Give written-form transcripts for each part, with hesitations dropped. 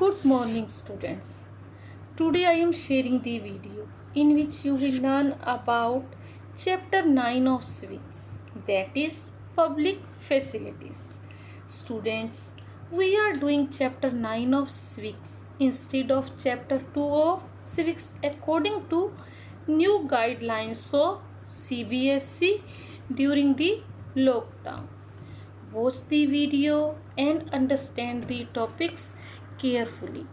Good morning, students. Today I am sharing the video in which you will learn about chapter 9 of civics, that is public facilities. Students, we are doing chapter 9 of civics instead of chapter 2 of civics according to new guidelines of CBSE during the lockdown. Watch the video and understand the topics carefully.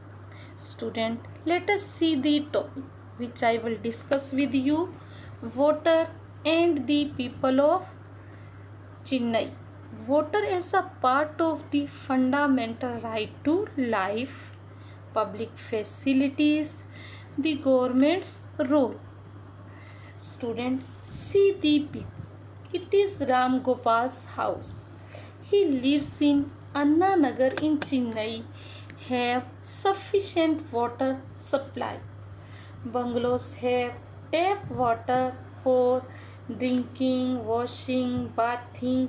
Student, let us see the topic which I will discuss with you: water and the people of Chennai. Water as a part of the fundamental right to life, public facilities, the government's role. Student, see the pic. It is Ram Gopal's house. He lives in Anna Nagar in Chennai, have sufficient water supply. Bungalows have tap water for drinking, washing, bathing,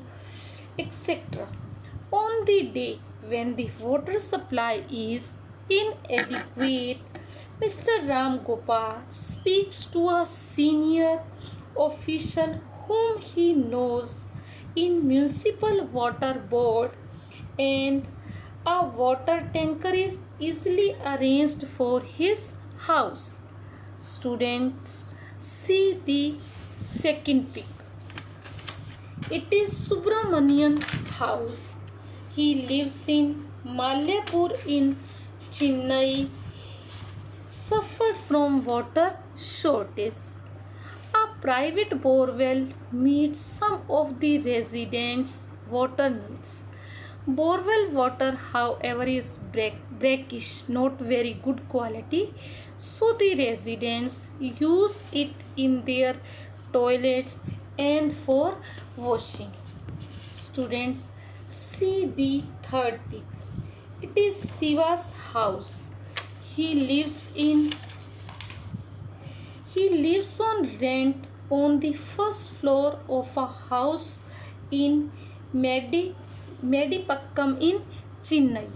etc. On the day when the water supply is inadequate, Mr. Ram Gopal speaks to a senior official whom he knows in municipal water board, and a water tanker is easily arranged for his house. Students, see the second pic. It is Subramanian house. He lives in Malyapur in Chennai. Suffered from water shortage. A private borewell meets some of the residents' water needs. Borewell water, however, is brackish, not very good quality, so the residents use it in their toilets and for washing. Students, see the third pic. It is Siva's house. He lives on rent on the first floor of a house in Medipakkam in Chennai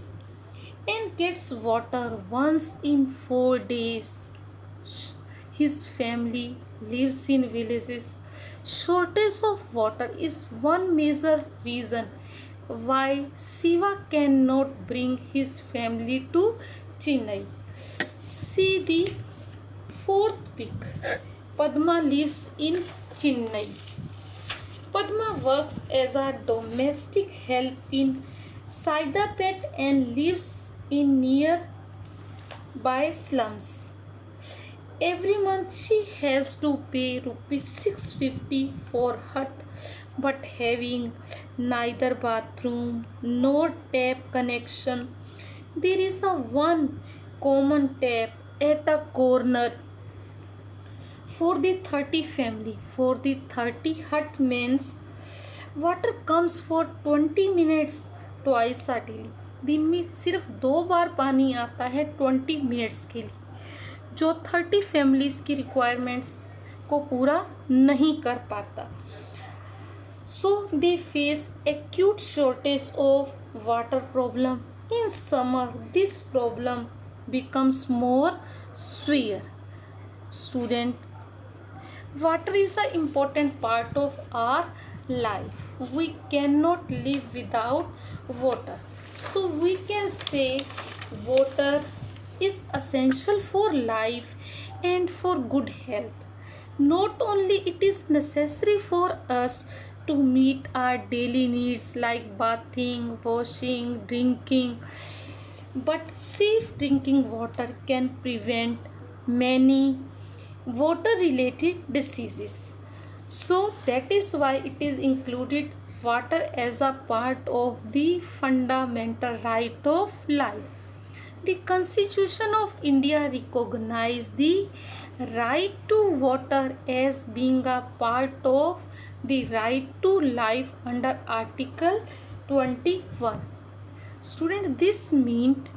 and gets water once in 4 days. His family lives in villages. Shortage of water is one major reason why Siva cannot bring his family to Chennai. See the fourth pic. Padma lives in Chennai. Padma works as a domestic help in Saidapet and lives in nearby slums. Every month she has to pay rupees 650 for hut, but having neither bathroom nor tap connection, there is a one common tap at a corner for the 30 family. For the 30 hut means water comes for 20 minutes twice a day. दिन में सिर्फ 2 बार पानी आता है 20 minutes के लिए, जो 30 families की रिक्वायरमेंट्स को पूरा नहीं कर पाता. So they face acute shortage of water problem. In summer, this problem becomes more severe. Student, water is an important part of our life. We cannot live without water. So we can say water is essential for life and for good health. Not only it is necessary for us to meet our daily needs like bathing, washing, drinking, but safe drinking water can prevent many water related diseases. So that is why it is included water as a part of the fundamental right of life. The Constitution of India recognizes the right to water as being a part of the right to life under Article 21. Students, this means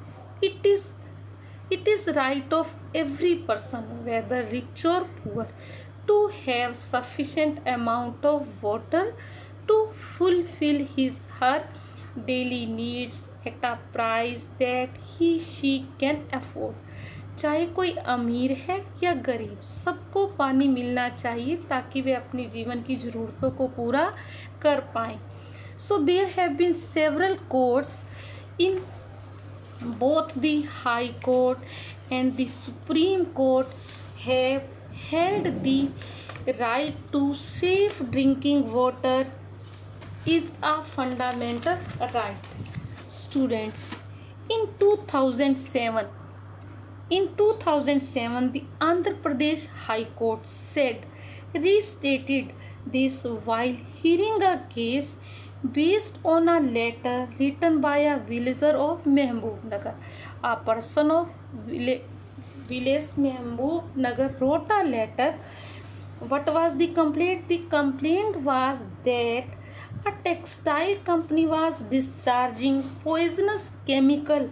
it is right of every person, whether rich or poor, to have sufficient amount of water to fulfill his her daily needs at a price that he she can afford. चाहे कोई अमीर है या गरीब, सबको पानी मिलना चाहिए ताकि वे अपनी जीवन की ज़रूरतों को पूरा कर पाएँ. So there have been several courts in both the High Court and the Supreme Court have held the right to safe drinking water is a fundamental right. Students, in 2007, the Andhra Pradesh High Court restated this while hearing a case based on a letter written by a villager of Mehboob A person of village Mehboob wrote a letter. What was the complaint? The complaint was that a textile company was discharging poisonous chemical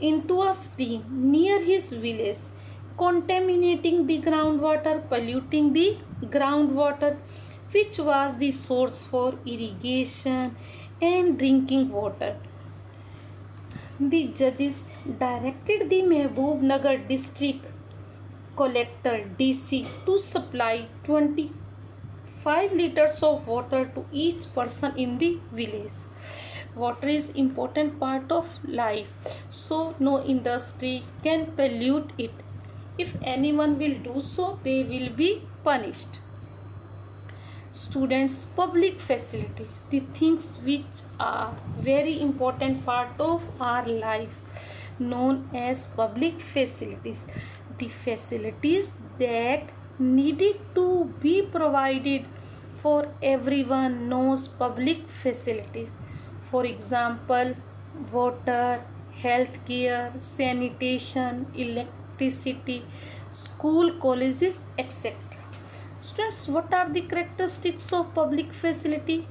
into a stream near his village, contaminating the groundwater, polluting the groundwater, which was the source for irrigation and drinking water. The judges directed the Mehboob Nagar district collector DC to supply 25 liters of water to each person in the village. Water is important part of life, so no industry can pollute it. If anyone will do so, they will be punished. Students, public facilities, the things which are very important part of our life, known as public facilities, the facilities that needed to be provided for everyone, knows public facilities. For example, water, healthcare, sanitation, electricity, school, colleges, etc. Students, what are the characteristics of public facility?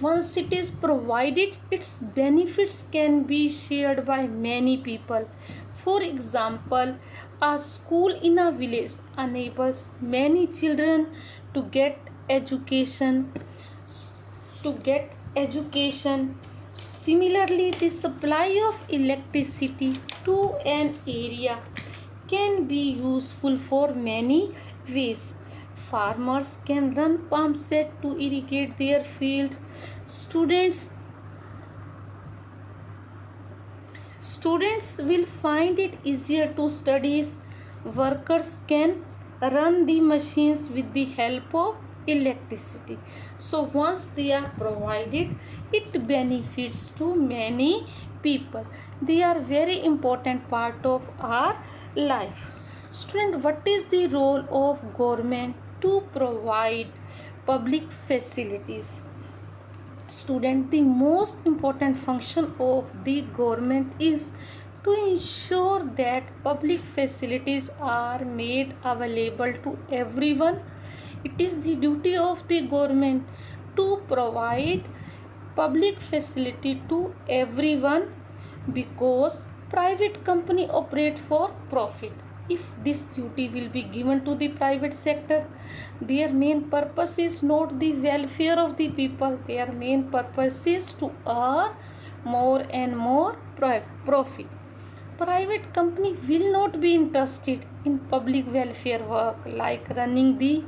Once it is provided, its benefits can be shared by many people. For example, a school in a village enables many children to get education. Similarly, the supply of electricity to an area can be useful for many ways. Farmers can run pump set to irrigate their fields. Students will find it easier to study. Workers can run the machines with the help of electricity. So once they are provided, it benefits to many people. They are very important part of our life. Student, what is the role of government to provide public facilities? Student, the most important function of the government is to ensure that public facilities are made available to everyone. It is the duty of the government to provide public facility to everyone, because private company operate for profit. If this duty will be given to the private sector, their main purpose is not the welfare of the people. Their main purpose is to earn more and more profit. Private company will not be interested in public welfare work like running the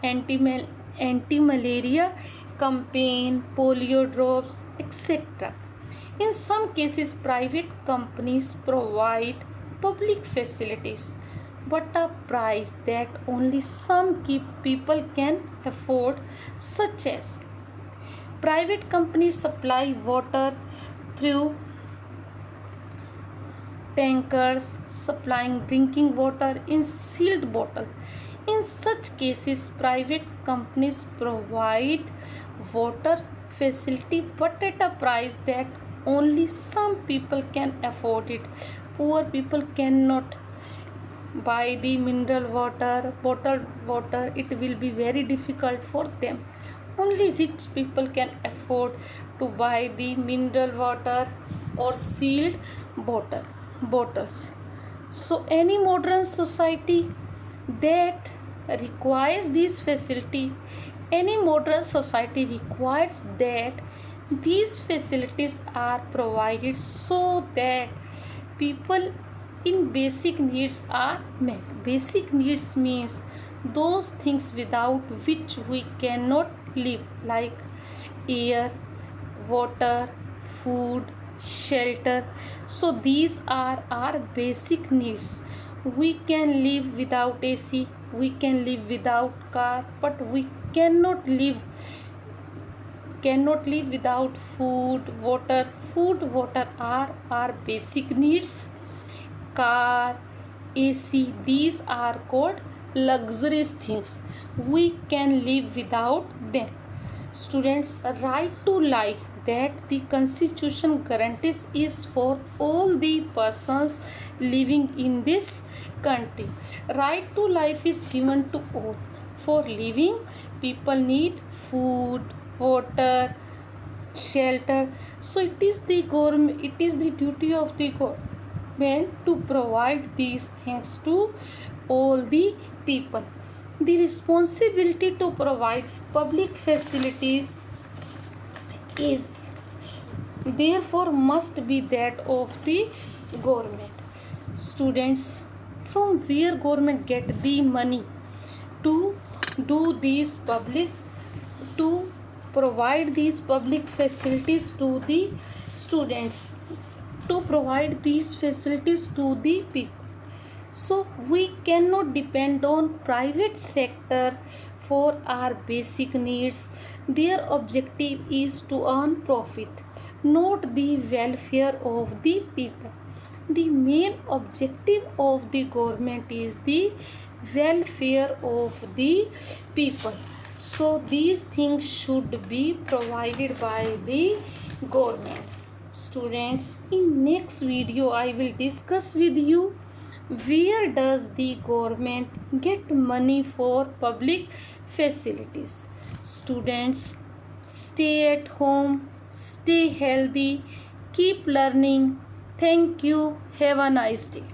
anti-malaria campaign, polio drops, etc. In some cases, private companies provide public facilities, but a price that only some people can afford, such as private companies supply water through tankers, supplying drinking water in sealed bottle. In such cases, private companies provide water facility but at a price that only some people can afford it. Poor people cannot buy the mineral water, bottled water. It will be very difficult for them. Only rich people can afford to buy the mineral water or sealed bottles. So any modern society that requires this facility, any modern society requires that These facilities are provided so that people in basic needs are met. Basic needs means those things without which we cannot live, like air, water, food, shelter. So these are our basic needs. We can live without AC, we can live without car, but we cannot live without food, water. Food, water are our basic needs. Car, AC, these are called luxurious things. We can live without them. Students, right to life that the constitution guarantees is for all the persons living in this country. Right to life is given to all. For living, people need food, water, shelter. So it is the duty of the government to provide these things to all the people. The responsibility to provide public facilities is therefore must be that of the government. Students, from where government get the money to do these public, to provide these public facilities to the students, to provide these facilities to the people? So we cannot depend on private sector for our basic needs. Their objective is to earn profit, not the welfare of the people. The main objective of the government is the welfare of the people. So these things should be provided by the government. Students, in next video I will discuss with you where does the government get money for public facilities. Students, stay at home, stay healthy, keep learning. Thank you. Have a nice day.